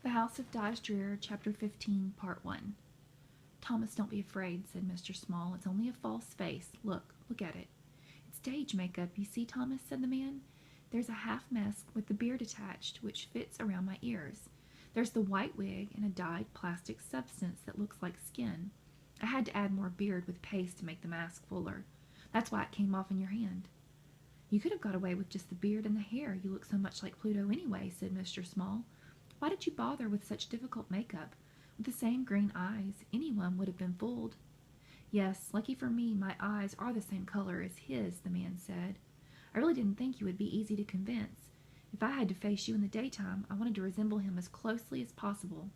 The House of Drear, Chapter 15, Part 1. Thomas, don't be afraid, said Mr. Small. It's only a false face. Look at it. It's stage makeup, you see, Thomas, said the man. There's a half mask with the beard attached, which fits around my ears. There's the white wig and a dyed plastic substance that looks like skin. I had to add more beard with paste to make the mask fuller. That's why it came off in your hand. You could have got away with just the beard and the hair. You look so much like Pluto anyway, said Mr. Small. Why did you bother with such difficult makeup? With the same green eyes, anyone would have been fooled. Yes, lucky for me, my eyes are the same color as his, the man said. I really didn't think you would be easy to convince. If I had to face you in the daytime, I wanted to resemble him as closely as possible.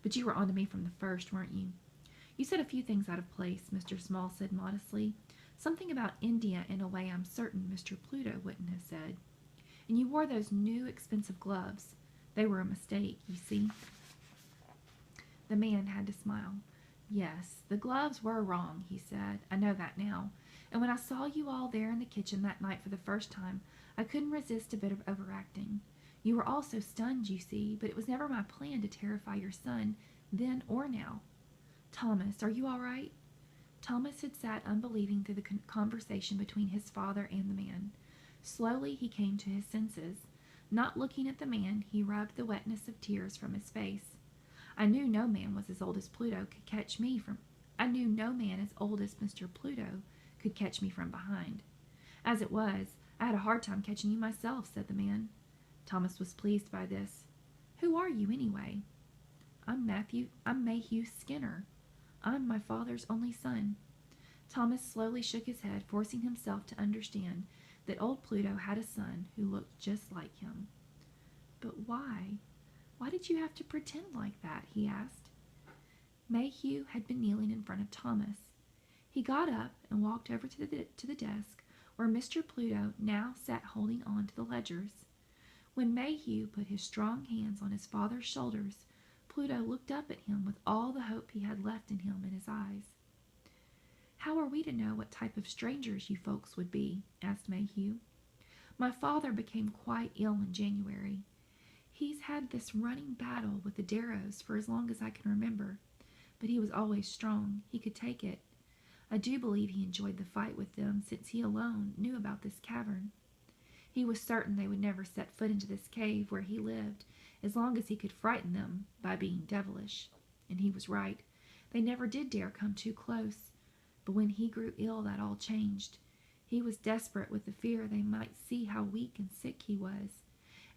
But you were on to me from the first, weren't you? You said a few things out of place, Mr. Small said modestly. Something about India in a way I'm certain Mr. Pluto wouldn't have said. And you wore those new expensive gloves. They were a mistake, you see. The man had to smile. Yes, the gloves were wrong, he said. I know that now. And when I saw you all there in the kitchen that night for the first time, I couldn't resist a bit of overacting. You were all so stunned, you see, but it was never my plan to terrify your son, then or now. Thomas, are you all right? Thomas had sat unbelieving through the conversation between his father and the man. Slowly he came to his senses. Not looking at the man, he rubbed the wetness of tears from his face. I knew no man was as old as Pluto could catch me from. I knew no man as old as Mr. Pluto could catch me from behind. As it was, I had a hard time catching you myself, said the man. Thomas was pleased by this. Who are you, anyway? I'm Mayhew Skinner. I'm my father's only son. Thomas slowly shook his head, forcing himself to understand that old Pluto had a son who looked just like him. But why? Why did you have to pretend like that? He asked. Mayhew had been kneeling in front of Thomas. He got up and walked over to the desk where Mr. Pluto now sat holding on to the ledgers. When Mayhew put his strong hands on his father's shoulders, Pluto looked up at him with all the hope he had left in him in his eyes. How are we to know what type of strangers you folks would be? Asked Mayhew. My father became quite ill in January. He's had this running battle with the Darrows for as long as I can remember, but he was always strong. He could take it. I do believe he enjoyed the fight with them, since he alone knew about this cavern. He was certain they would never set foot into this cave where he lived, as long as he could frighten them by being devilish. And he was right. They never did dare come too close. But when he grew ill, that all changed. He was desperate with the fear they might see how weak and sick he was.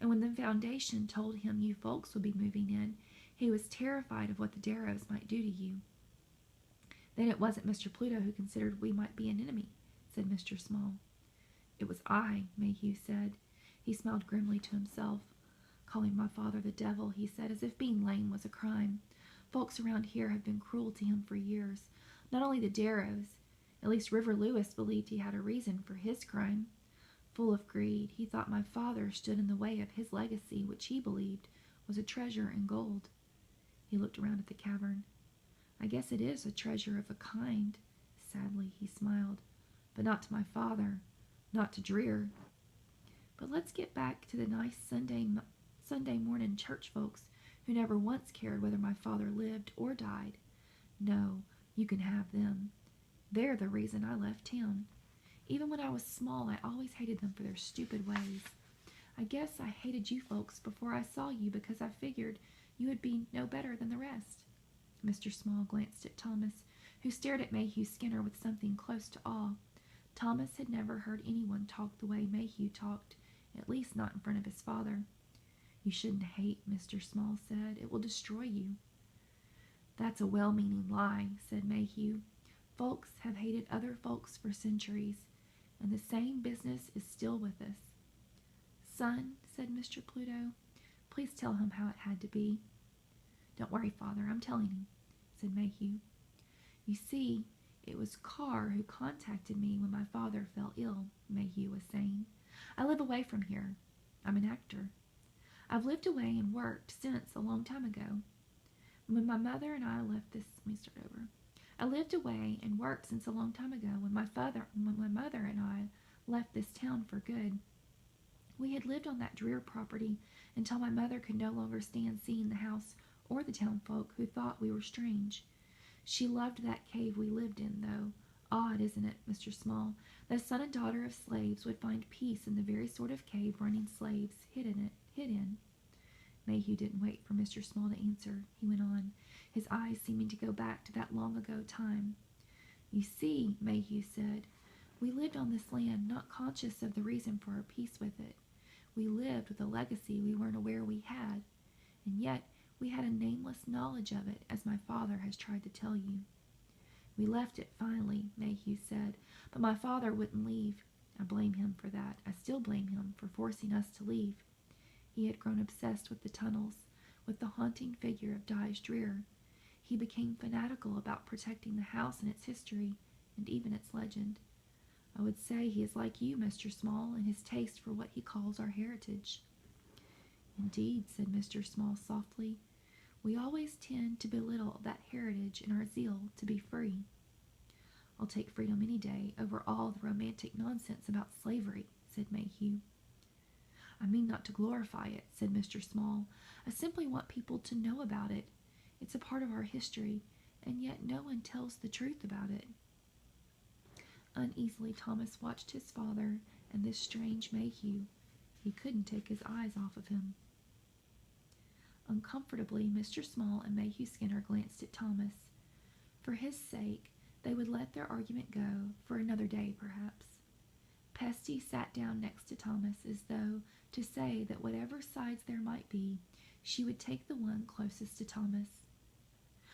And when the Foundation told him you folks would be moving in, he was terrified of what the Darrows might do to you. Then it wasn't Mr. Pluto who considered we might be an enemy, said Mr. Small. It was I, Mayhew said. He smiled grimly to himself. Calling my father the devil, he said, as if being lame was a crime. Folks around here have been cruel to him for years. Not only the Darrows. At least River Lewis believed he had a reason for his crime. Full of greed, he thought my father stood in the way of his legacy, which he believed was a treasure in gold. He looked around at the cavern. I guess it is a treasure of a kind. Sadly, he smiled. But not to my father. Not to Drear. But let's get back to the nice Sunday morning church folks who never once cared whether my father lived or died. No, you can have them. They're the reason I left town. Even when I was small, I always hated them for their stupid ways. I guess I hated you folks before I saw you because I figured you would be no better than the rest. Mr. Small glanced at Thomas, who stared at Mayhew Skinner with something close to awe. Thomas had never heard anyone talk the way Mayhew talked, at least not in front of his father. You shouldn't hate, Mr. Small said. It will destroy you. That's a well-meaning lie, said Mayhew. Folks have hated other folks for centuries, and the same business is still with us. Son, said Mr. Pluto, please tell him how it had to be. Don't worry, Father, I'm telling him, said Mayhew. You see, it was Carr who contacted me when my father fell ill, Mayhew was saying. I live away from here. I'm an actor. I've lived away and worked since a long time ago. When my mother and I left this, let me start over. I lived away and worked since a long time ago when my mother and I left this town for good. We had lived on that Drear property until my mother could no longer stand seeing the house or the town folk who thought we were strange. She loved that cave we lived in, though. Odd, isn't it, Mr. Small, that a son and daughter of slaves would find peace in the very sort of cave running slaves hid in. Mayhew didn't wait for Mr. Small to answer. He went on, his eyes seeming to go back to that long-ago time. You see, Mayhew said, we lived on this land not conscious of the reason for our peace with it. We lived with a legacy we weren't aware we had, and yet we had a nameless knowledge of it, as my father has tried to tell you. We left it finally, Mayhew said, but my father wouldn't leave. I blame him for that. I still blame him for forcing us to leave. He had grown obsessed with the tunnels, with the haunting figure of Drear. He became fanatical about protecting the house and its history, and even its legend. I would say he is like you, Mr. Small, in his taste for what he calls our heritage. Indeed, said Mr. Small softly, we always tend to belittle that heritage in our zeal to be free. I'll take freedom any day over all the romantic nonsense about slavery, said Mayhew. I mean not to glorify it, said Mr. Small. I simply want people to know about it. It's a part of our history, and yet no one tells the truth about it. Uneasily, Thomas watched his father and this strange Mayhew. He couldn't take his eyes off of him. Uncomfortably, Mr. Small and Mayhew Skinner glanced at Thomas. For his sake, they would let their argument go for another day, perhaps. Pesty sat down next to Thomas as though to say that whatever sides there might be, she would take the one closest to Thomas.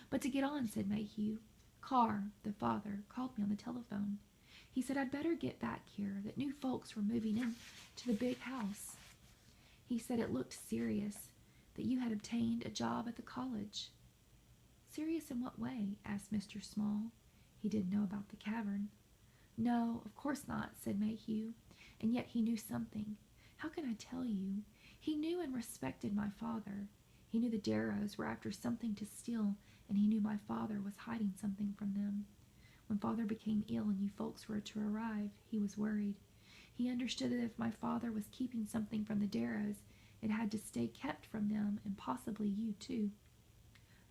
But to get on, said Mayhew. Carr, the father, called me on the telephone. He said I'd better get back here, that new folks were moving in to the big house. He said it looked serious, that you had obtained a job at the college. Serious in what way? Asked Mr. Small. He didn't know about the cavern. No, of course not, said Mayhew, and yet he knew something. How can I tell you? He knew and respected my father. He knew the Darrows were after something to steal, and he knew my father was hiding something from them. When father became ill and you folks were to arrive, he was worried. He understood that if my father was keeping something from the Darrows, it had to stay kept from them, and possibly you too.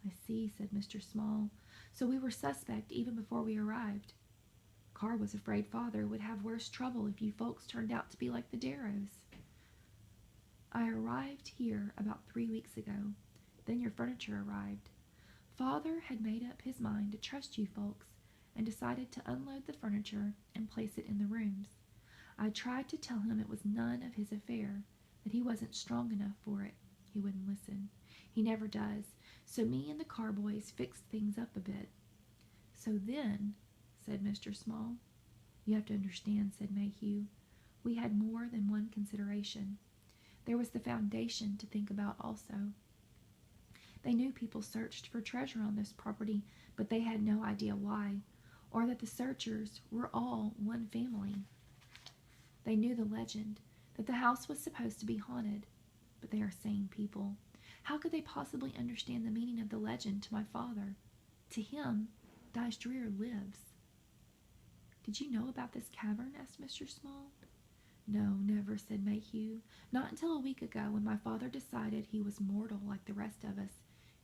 I see, said Mr. Small. So we were suspect even before we arrived. Carr was afraid father would have worse trouble if you folks turned out to be like the Darrows. I arrived here about 3 weeks ago. Then your furniture arrived. Father had made up his mind to trust you folks, and decided to unload the furniture and place it in the rooms. I tried to tell him it was none of his affair, that he wasn't strong enough for it. He wouldn't listen. He never does. So me and the Carr boys fixed things up a bit. So then, said Mr. Small. You have to understand, said Mayhew. We had more than one consideration. There was the foundation to think about also. They knew people searched for treasure on this property, but they had no idea why, or that the searchers were all one family. They knew the legend, that the house was supposed to be haunted, but they are sane people. How could they possibly understand the meaning of the legend to my father? To him, Drear lives. Did you know about this cavern? Asked Mr. Small. No, never, said Mayhew. Not until a week ago, when my father decided he was mortal like the rest of us,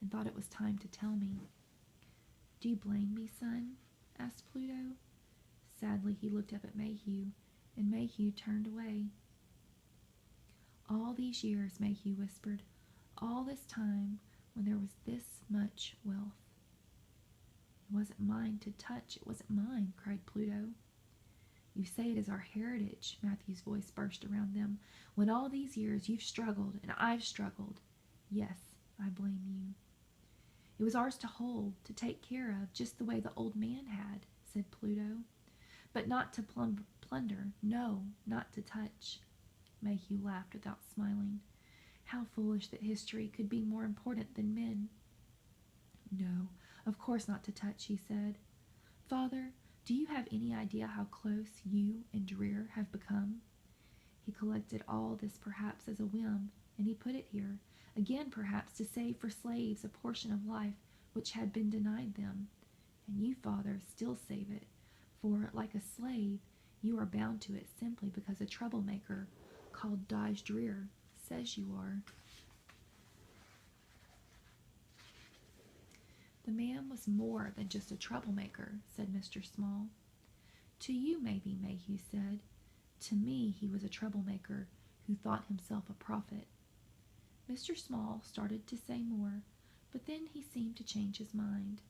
and thought it was time to tell me. Do you blame me, son? Asked Pluto. Sadly, he looked up at Mayhew, and Mayhew turned away. All these years, Mayhew whispered, all this time when there was this much wealth. It wasn't mine to touch, it wasn't mine, cried Pluto. You say it is our heritage, Matthew's voice burst around them. When all these years you've struggled, and I've struggled. Yes, I blame you. It was ours to hold, to take care of, just the way the old man had, said Pluto. But not to plunder, no, not to touch. Mayhew laughed without smiling. How foolish that history could be more important than men. No, of course not to touch, he said. Father, do you have any idea how close you and Drear have become? He collected all this perhaps as a whim, and he put it here, again perhaps to save for slaves a portion of life which had been denied them. And you, father, still save it, for, like a slave, you are bound to it simply because a troublemaker, called Drear, says you are. man was more than just a troublemaker, said Mr. Small. To you, maybe, Mayhew said. To me, he was a troublemaker who thought himself a prophet. Mr. Small started to say more, but then he seemed to change his mind.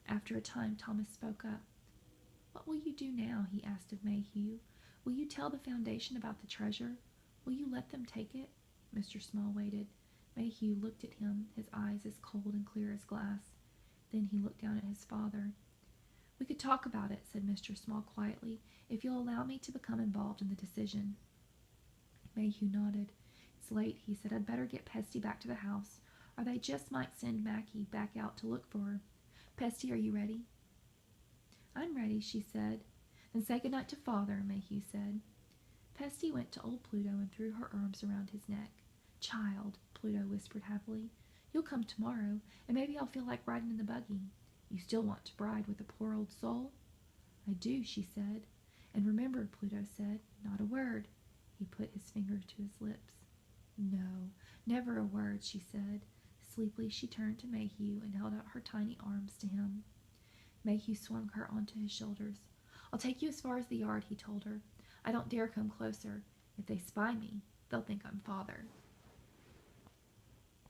After a time, Thomas spoke up. What will you do now? He asked of Mayhew. Will you tell the foundation about the treasure? Will you let them take it? Mr. Small waited. Mayhew looked at him, his eyes as cold and clear as glass. Then he looked down at his father. We could talk about it, said Mr. Small quietly, if you'll allow me to become involved in the decision. Mayhew nodded. It's late, he said. I'd better get Pesty back to the house, or they just might send Mackie back out to look for her. Pesty, are you ready? I'm ready, she said. Then say good night to Father, Mayhew said. Pesty went to old Pluto and threw her arms around his neck. Child, Pluto whispered happily, you'll come tomorrow, and maybe I'll feel like riding in the buggy. You still want to bride with a poor old soul? I do, she said. And remember, Pluto said, not a word. He put his finger to his lips. No, never a word, she said. Sleepily she turned to Mayhew and held out her tiny arms to him. Mayhew swung her onto his shoulders. I'll take you as far as the yard, he told her. I don't dare come closer. If they spy me, they'll think I'm Father.